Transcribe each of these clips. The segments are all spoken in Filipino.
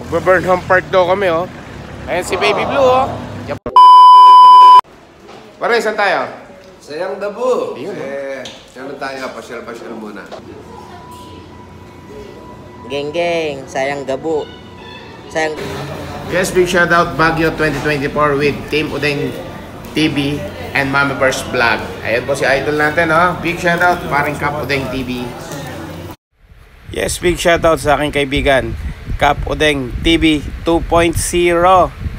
Burnham Park daw kami, oh. Ayan si Baby Blue, oh. Yep. Pare, saan tayo? Sayang Dabu. Ayun, Ano tayo? Pasyal-pasyal muna. Geng, sayang gabo. Sayang... Yes, big shoutout Baguio 2024 with Team Udeng TV and Mama Bears Vlog. Ayan po si idol natin, oh. Big shoutout, paring Kap Udeng TV. Yes, big shoutout sa aking kaibigan Kap Udeng TV 2.0.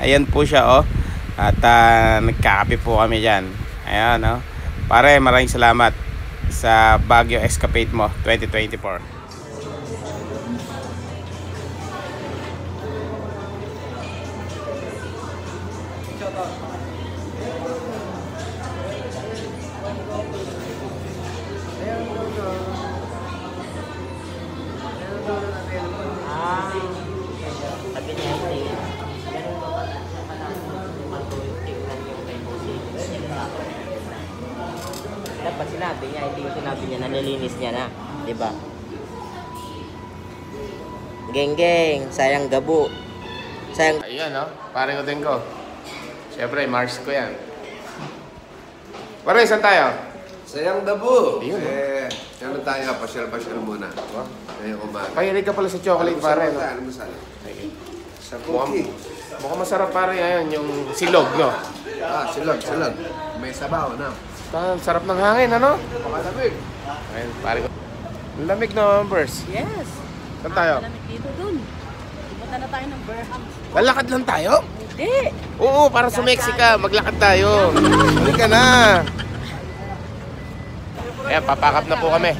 Ayan po siya, oh. At nagkakape po kami dyan. Ayan, oh. Pare, maraming salamat sa Baguio Escapade mo 2024. Sabi niya, hindi. Ganun ba tingnan yung kay Bossy? Dapat sinabi niya, hindi yung sinabi niya, nalilinis niya na. Diba? Geng, sayang gabo. Sayang... Ayan, oh. Paring Udeng ko. Siyempre, Mars ko yan. Pare, saan tayo? Sayang Dabu. Ayun, Ano tayo? Pasyal-pasyal muna. Ngayong umaga. Pahilig ka pala sa chocolate, pare. No? Ano masala? Sa Mukhang, cookie. mukhang masarap, pare. Ayan, yung silog, no? Silog. May sabaw na. Sarap ng hangin, ano? Pakalamig. Ayun, pare ko. Ang lamig na, Members. Yes. Saan tayo? Malamig dito dun. Pupunta na tayo ng Burnham. Lalakad lang tayo? Hindi. Oo, para sa Mexica. Maglakad tayo. Halika na. Ayan, papakap na po kami.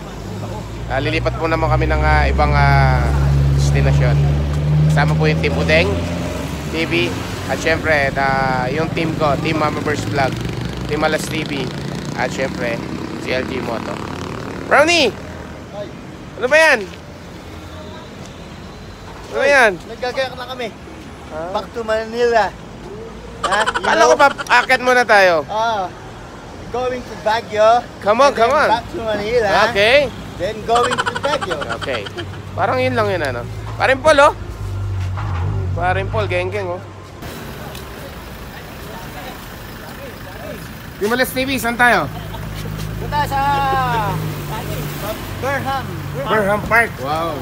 Lilipat po naman kami ng ibang destinasyon. Kasama po yung Team Udeng TV. At syempre, yung team ko, Team Mama Bears Vlog, Team Alas TV. At syempre, si LG Moto. Brownie! Ano ba yan? Ano ba yan? Nagkagayak na kami. Back to Manila. Kala ko pa, akit muna tayo. Going to Baguio. Come on. Back to Manila. Okay. Then going to Baguio. Okay. Parang yun lang yun, ano? Paring Paul, oh. Paring Paul, geng, oh. Team Alas TV, saan tayo? Punta sa Burnham. Burnham Park. Wow.